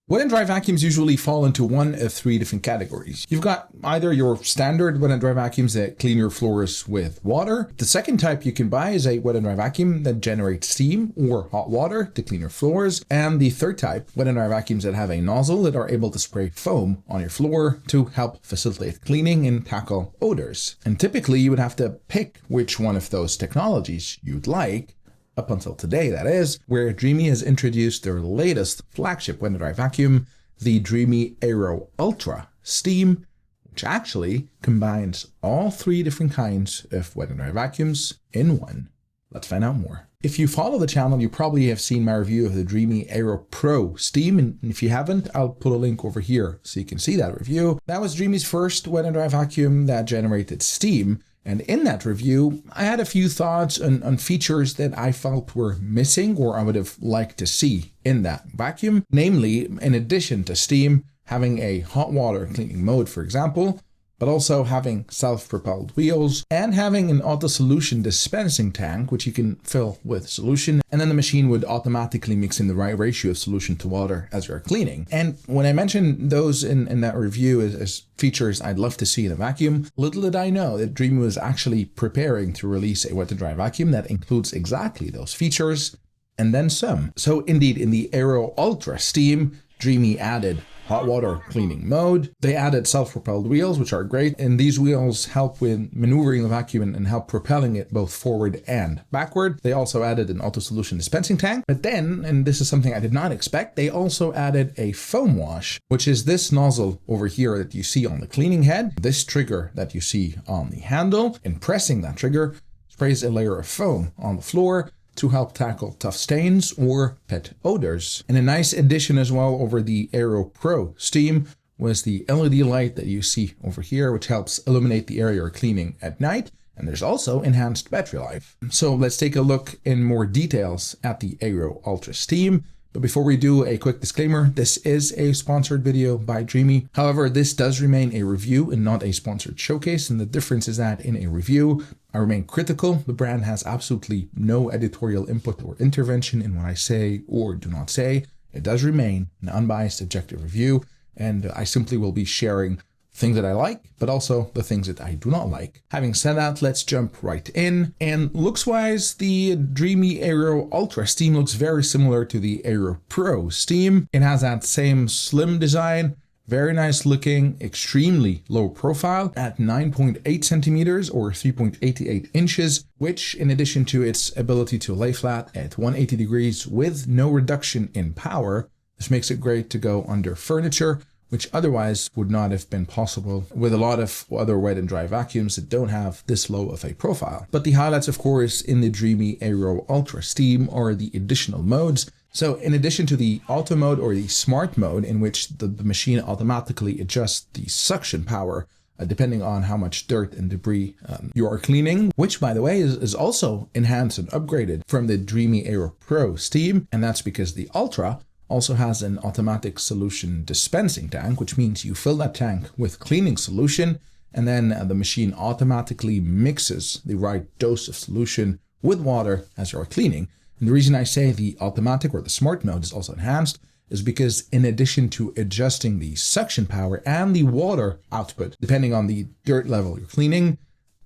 Wet and dry vacuums usually fall into one of three different categories. You've got either your standard wet and dry vacuums that clean your floors with water. The second type you can buy is a wet and dry vacuum that generates steam or hot water to clean your floors. And the third type, wet and dry vacuums that have a nozzle that are able to spray foam on your floor to help facilitate cleaning and tackle odors. And typically you would have to pick which one of those technologies you'd like. Up until today, that is, where Dreame has introduced their latest flagship wet and dry vacuum, the Dreame Aero Ultra Steam, which actually combines all three different kinds of wet and dry vacuums in one. Let's find out more. If you follow the channel, you probably have seen my review of the Dreame Aero Pro Steam, and if you haven't, I'll put a link over here so you can see that review. That was Dreame's first wet and dry vacuum that generated steam. And in that review, I had a few thoughts on features that I felt were missing or I would have liked to see in that vacuum. Namely, in addition to steam, having a hot water cleaning mode, for example, but also having self-propelled wheels and having an auto solution dispensing tank, which you can fill with solution. And then the machine would automatically mix in the right ratio of solution to water as you're cleaning. And when I mentioned those in that review as features I'd love to see in a vacuum, little did I know that Dreame was actually preparing to release a wet and dry vacuum that includes exactly those features and then some. So indeed, in the Aero Ultra Steam, Dreame added hot water cleaning mode. They added self-propelled wheels, which are great. And these wheels help with maneuvering the vacuum and help propelling it both forward and backward. They also added an auto solution dispensing tank. But then, and this is something I did not expect, they also added a foam wash, which is this nozzle over here that you see on the cleaning head, this trigger that you see on the handle, and pressing that trigger sprays a layer of foam on the floor to help tackle tough stains or pet odors. And a nice addition as well over the Aero Pro Steam was the LED light that you see over here, which helps illuminate the area you're cleaning at night. And there's also enhanced battery life. So let's take a look in more details at the Aero Ultra Steam. But before we do, a quick disclaimer, this is a sponsored video by Dreame. However, this does remain a review and not a sponsored showcase. And the difference is that in a review, I remain critical. The brand has absolutely no editorial input or intervention in what I say or do not say. It does remain an unbiased, objective review. And I simply will be sharing things that I like, but also the things that I do not like. Having said that, let's jump right in. And looks-wise, the Dreame Aero Ultra Steam looks very similar to the Aero Pro Steam. It has that same slim design, very nice looking, extremely low profile at 9.8 centimeters or 3.88 inches, which in addition to its ability to lay flat at 180 degrees with no reduction in power, this makes it great to go under furniture, which otherwise would not have been possible with a lot of other wet and dry vacuums that don't have this low of a profile. But the highlights, of course, in the Dreame Aero Ultra Steam are the additional modes. So in addition to the auto mode or the smart mode, in which the machine automatically adjusts the suction power depending on how much dirt and debris you are cleaning, which by the way is also enhanced and upgraded from the Dreame Aero Pro Steam. And that's because the Ultra also has an automatic solution dispensing tank, which means you fill that tank with cleaning solution and then the machine automatically mixes the right dose of solution with water as you're cleaning. And the reason I say the automatic or the smart mode is also enhanced is because in addition to adjusting the suction power and the water output, depending on the dirt level you're cleaning,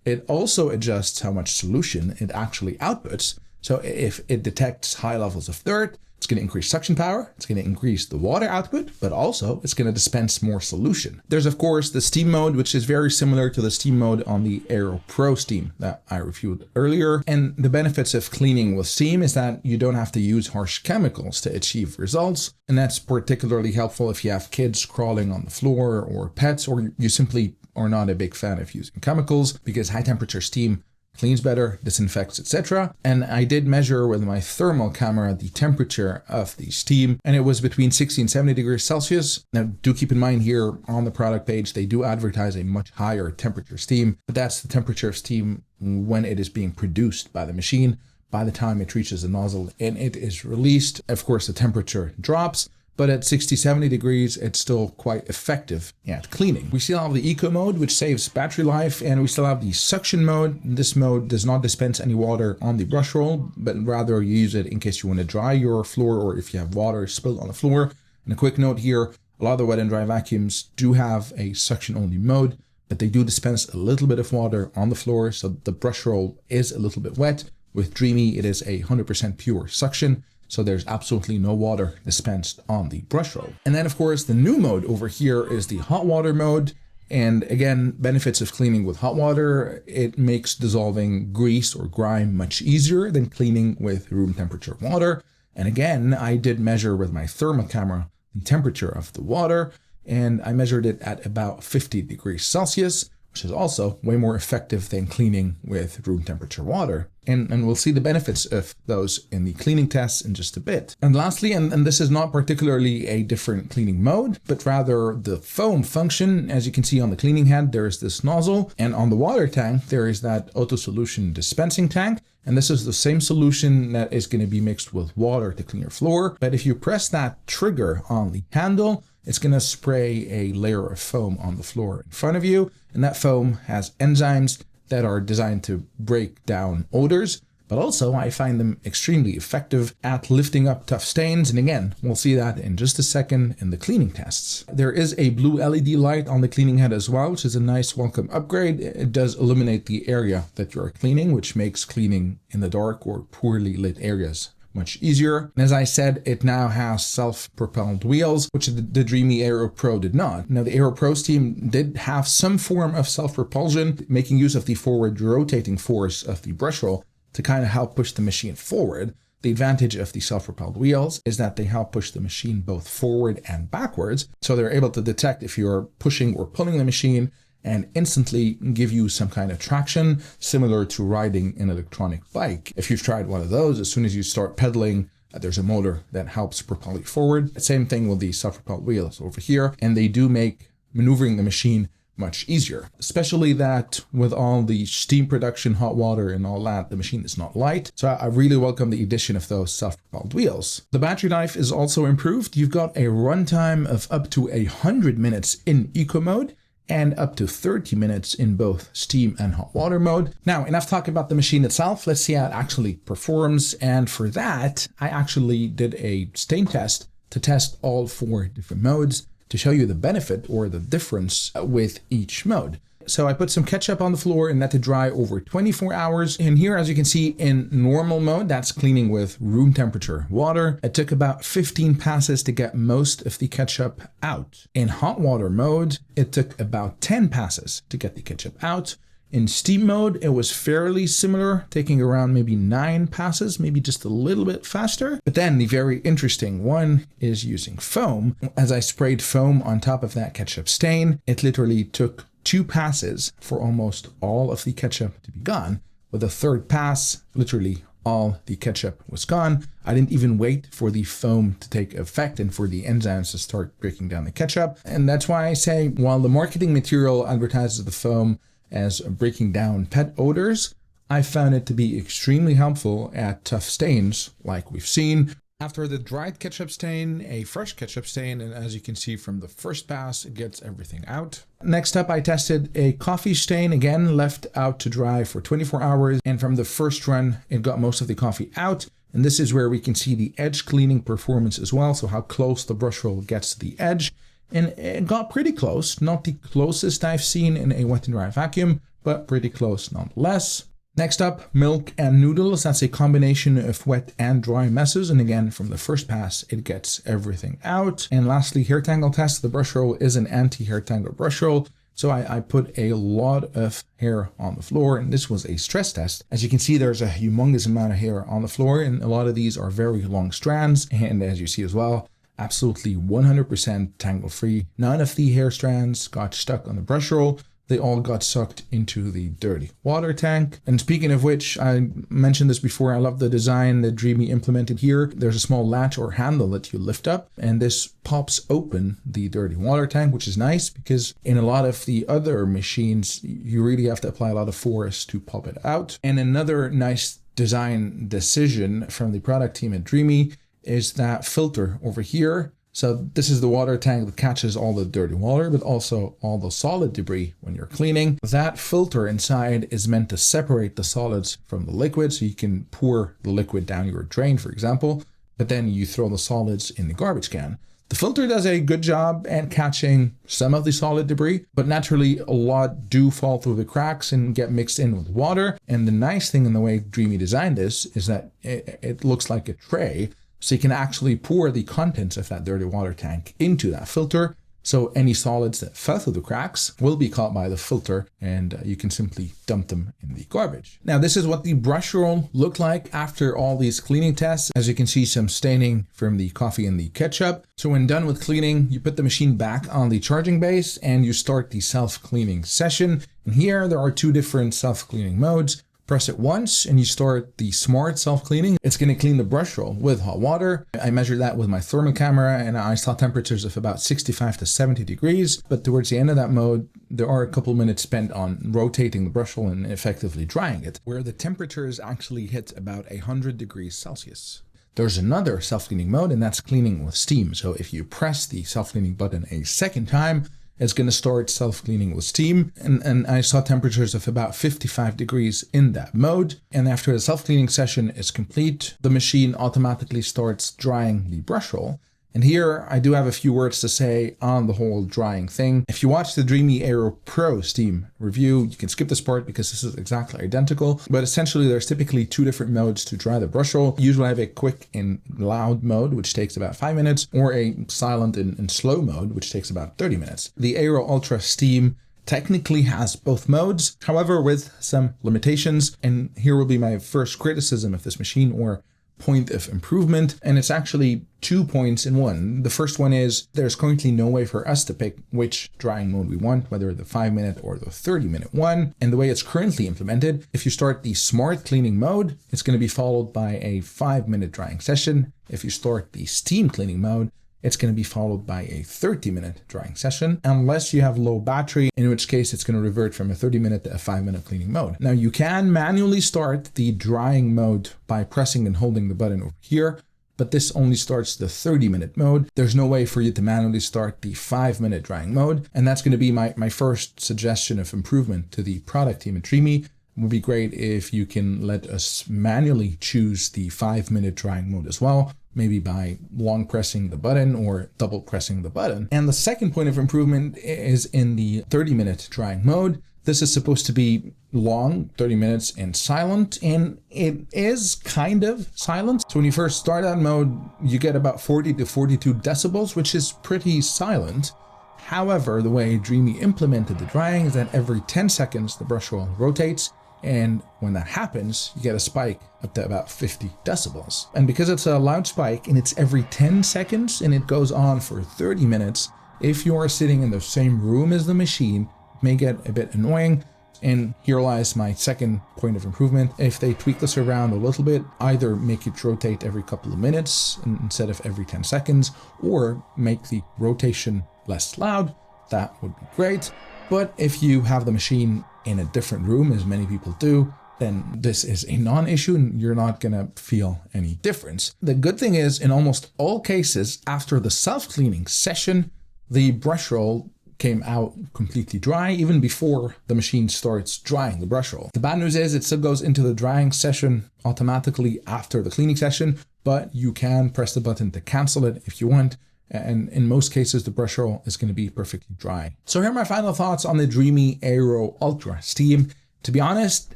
it also adjusts how much solution it actually outputs. So if it detects high levels of dirt, it's going to increase suction power, it's going to increase the water output, but also it's going to dispense more solution. There's of course the steam mode, which is very similar to the steam mode on the Aero Pro Steam that I reviewed earlier. And the benefits of cleaning with steam is that you don't have to use harsh chemicals to achieve results. And that's particularly helpful if you have kids crawling on the floor or pets, or you simply are not a big fan of using chemicals, because high temperature steam cleans better, disinfects, etc. And I did measure with my thermal camera the temperature of the steam, and it was between 60 and 70 degrees Celsius. Now, do keep in mind here on the product page, they do advertise a much higher temperature steam, but that's the temperature of steam when it is being produced by the machine. By the time it reaches the nozzle and it is released, of course, the temperature drops. But at 60, 70 degrees, it's still quite effective at cleaning. We still have the eco mode, which saves battery life, and we still have the suction mode. This mode does not dispense any water on the brush roll, but rather you use it in case you want to dry your floor or if you have water spilled on the floor. And a quick note here, a lot of the wet and dry vacuums do have a suction only mode, but they do dispense a little bit of water on the floor, so the brush roll is a little bit wet. With Dreame, it is 100% pure suction, so there's absolutely no water dispensed on the brush roll. And then of course, the new mode over here is the hot water mode. And again, benefits of cleaning with hot water, it makes dissolving grease or grime much easier than cleaning with room temperature water. And again, I did measure with my thermal camera the temperature of the water, and I measured it at about 50 degrees Celsius, which is also way more effective than cleaning with room temperature water. And we'll see the benefits of those in the cleaning tests in just a bit. And lastly, and this is not particularly a different cleaning mode, but rather the foam function. As you can see on the cleaning head, there is this nozzle, and on the water tank, there is that auto solution dispensing tank. And this is the same solution that is going to be mixed with water to clean your floor. But if you press that trigger on the handle, it's going to spray a layer of foam on the floor in front of you. And that foam has enzymes that are designed to break down odors, but also I find them extremely effective at lifting up tough stains. And again, we'll see that in just a second in the cleaning tests. There is a blue LED light on the cleaning head as well, which is a nice welcome upgrade. It does illuminate the area that you're cleaning, which makes cleaning in the dark or poorly lit areas much easier. And as I said, it now has self-propelled wheels, which the Dreame Aero Pro did not. Now, the Aero Pro team did have some form of self-propulsion, making use of the forward rotating force of the brush roll to kind of help push the machine forward. The advantage of the self-propelled wheels is that they help push the machine both forward and backwards. So they're able to detect if you're pushing or pulling the machine and instantly give you some kind of traction, similar to riding an electronic bike. If you've tried one of those, as soon as you start pedaling, there's a motor that helps propel you forward. Same thing with the self-propelled wheels over here, and they do make maneuvering the machine much easier, especially that with all the steam production, hot water and all that, the machine is not light. So I really welcome the addition of those self-propelled wheels. The battery life is also improved. You've got a runtime of up to 100 minutes in eco mode, and up to 30 minutes in both steam and hot water mode. Now, enough talk about the machine itself. Let's see how it actually performs. And for that, I actually did a stain test to test all 4 different modes to show you the benefit or the difference with each mode. So I put some ketchup on the floor and let it dry over 24 hours. And here, as you can see, in normal mode, that's cleaning with room temperature water, it took about 15 passes to get most of the ketchup out. In hot water mode, it took about 10 passes to get the ketchup out. In steam mode, it was fairly similar, taking around maybe 9 passes, maybe just a little bit faster. But then the very interesting one is using foam. As I sprayed foam on top of that ketchup stain, it literally took 2 passes for almost all of the ketchup to be gone. With the 3rd pass, literally all the ketchup was gone. I didn't even wait for the foam to take effect and for the enzymes to start breaking down the ketchup. And that's why I say, while the marketing material advertises the foam as breaking down pet odors, I found it to be extremely helpful at tough stains like we've seen. After the dried ketchup stain, a fresh ketchup stain, and as you can see from the first pass, it gets everything out. Next up, I tested a coffee stain, again left out to dry for 24 hours, and from the first run, it got most of the coffee out. And this is where we can see the edge cleaning performance as well, so how close the brush roll gets to the edge. And it got pretty close, not the closest I've seen in a wet and dry vacuum, but pretty close nonetheless. Next up, milk and noodles. That's a combination of wet and dry messes. And again, from the first pass, it gets everything out. And lastly, hair tangle test. The brush roll is an anti-hair tangle brush roll. So I put a lot of hair on the floor, and this was a stress test. As you can see, there's a humongous amount of hair on the floor, and a lot of these are very long strands. And as you see as well, absolutely 100% tangle free. None of the hair strands got stuck on the brush roll. They all got sucked into the dirty water tank. And speaking of which, I mentioned this before, I love the design that Dreame implemented here. There's a small latch or handle that you lift up, and this pops open the dirty water tank, which is nice because in a lot of the other machines, you really have to apply a lot of force to pop it out. And another nice design decision from the product team at Dreame is that filter over here. So this is the water tank that catches all the dirty water, but also all the solid debris when you're cleaning. That filter inside is meant to separate the solids from the liquid, so you can pour the liquid down your drain, for example, but then you throw the solids in the garbage can. The filter does a good job at catching some of the solid debris, but naturally a lot do fall through the cracks and get mixed in with water. And the nice thing in the way Dreame designed this is that it looks like a tray, so you can actually pour the contents of that dirty water tank into that filter. So any solids that fell through the cracks will be caught by the filter, and you can simply dump them in the garbage. Now, this is what the brush roll looked like after all these cleaning tests. As you can see, some staining from the coffee and the ketchup. So when done with cleaning, you put the machine back on the charging base and you start the self-cleaning session. And here there are 2 different self-cleaning modes. Press it once and you start the smart self-cleaning. It's going to clean the brush roll with hot water. I measured that with my thermal camera and I saw temperatures of about 65 to 70 degrees. But towards the end of that mode, there are a couple minutes spent on rotating the brush roll and effectively drying it, where the temperatures actually hit about 100 degrees Celsius. There's another self-cleaning mode, and that's cleaning with steam. So if you press the self-cleaning button a second time, it's going to start self-cleaning with steam. And I saw temperatures of about 55 degrees in that mode. And after the self-cleaning session is complete, the machine automatically starts drying the brush roll. And here I do have a few words to say on the whole drying thing. If you watch the Dreame Aero Pro Steam review, you can skip this part because this is exactly identical. But essentially there's typically 2 different modes to dry the brush roll. Usually I have a quick and loud mode, which takes about 5 minutes, or a silent and slow mode, which takes about 30 minutes. The Aero Ultra Steam technically has both modes, however with some limitations. And here will be my first criticism of this machine, or point of improvement, and it's actually 2 points in one. The first one is there's currently no way for us to pick which drying mode we want, whether the 5-minute or the 30-minute one. And the way it's currently implemented, if you start the smart cleaning mode, it's going to be followed by a 5-minute drying session. If you start the steam cleaning mode, it's going to be followed by a 30-minute drying session, unless you have low battery, in which case it's going to revert from a 30-minute to a 5-minute cleaning mode. Now you can manually start the drying mode by pressing and holding the button over here, but this only starts the 30-minute mode. There's no way for you to manually start the 5-minute drying mode, and that's going to be my first suggestion of improvement to the product team at Dreame. It would be great if you can let us manually choose the 5-minute drying mode as well, maybe by long pressing the button or double pressing the button. And the second point of improvement is in the 30-minute drying mode. This is supposed to be long, 30 minutes and silent, and it is kind of silent. So when you first start that mode, you get about 40 to 42 decibels, which is pretty silent. However, the way Dreame implemented the drying is that every 10 seconds, the brush roll rotates. And when that happens, you get a spike up to about 50 decibels. And because it's a loud spike and it's every 10 seconds and it goes on for 30 minutes, if you are sitting in the same room as the machine, it may get a bit annoying. And here lies my second point of improvement. If they tweak this around a little bit, either make it rotate every couple of minutes instead of every 10 seconds, or make the rotation less loud, that would be great. But if you have the machine in a different room, as many people do, then this is a non-issue and you're not going to feel any difference. The good thing is, in almost all cases, after the self-cleaning session, the brush roll came out completely dry, even before the machine starts drying the brush roll. The bad news is it still goes into the drying session automatically after the cleaning session, but you can press the button to cancel it if you want. And in most cases, the brush roll is going to be perfectly dry. So here are my final thoughts on the Dreame Aero Ultra Steam. To be honest,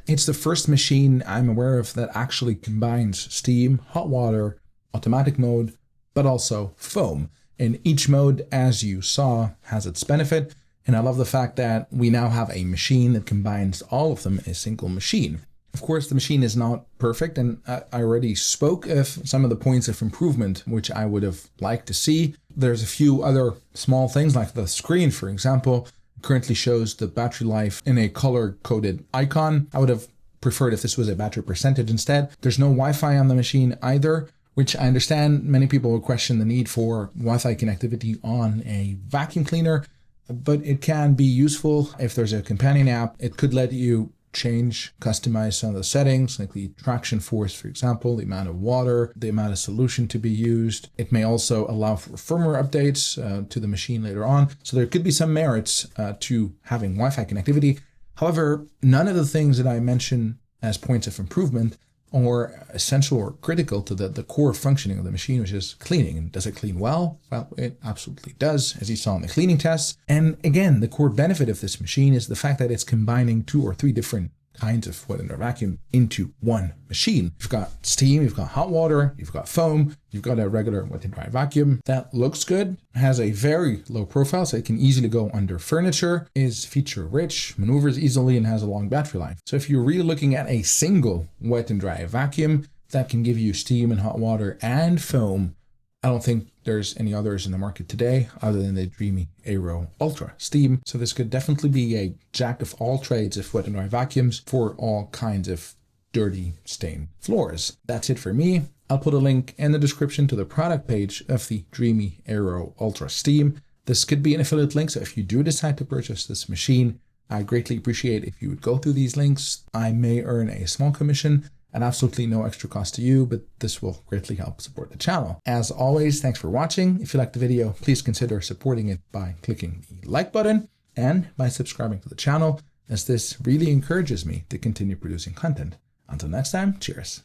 it's the first machine I'm aware of that actually combines steam, hot water, automatic mode, but also foam. And each mode, as you saw, has its benefit. And I love the fact that we now have a machine that combines all of them in a single machine. Of course, the machine is not perfect, and I already spoke of some of the points of improvement which I would have liked to see. There's a few other small things, like the screen, for example, currently shows the battery life in a color-coded icon. I would have preferred if this was a battery percentage instead. There's no Wi-Fi on the machine either, which I understand many people will question the need for Wi-Fi connectivity on a vacuum cleaner, but it can be useful if there's a companion app. It could let you customize some of the settings, like the traction force, for example, the amount of water, the amount of solution to be used. It may also allow for firmware updates to the machine later on. So there could be some merits to having Wi-Fi connectivity. However, none of the things that I mentioned as points of improvement are essential or critical to the core functioning of the machine, which is cleaning. And does it clean well? Well, it absolutely does, as you saw in the cleaning tests. And again, the core benefit of this machine is the fact that it's combining 2 or 3 different kinds of wet and dry vacuum into one machine. You've got steam, you've got hot water, you've got foam, you've got a regular wet and dry vacuum that looks good, has a very low profile, so it can easily go under furniture, is feature rich, maneuvers easily, and has a long battery life. So if you're really looking at a single wet and dry vacuum that can give you steam and hot water and foam, I don't think there's any others in the market today other than the Dreame Aero Ultra Steam. So this could definitely be a jack of all trades of wet and dry vacuums for all kinds of dirty stained floors. That's it for me. I'll put a link in the description to the product page of the Dreame Aero Ultra Steam. This could be an affiliate link, so if you do decide to purchase this machine, I greatly appreciate if you would go through these links. I may earn a small commission and absolutely no extra cost to you, but this will greatly help support the channel. As always, thanks for watching. If you liked the video, please consider supporting it by clicking the like button and by subscribing to the channel, as this really encourages me to continue producing content. Until next time, cheers.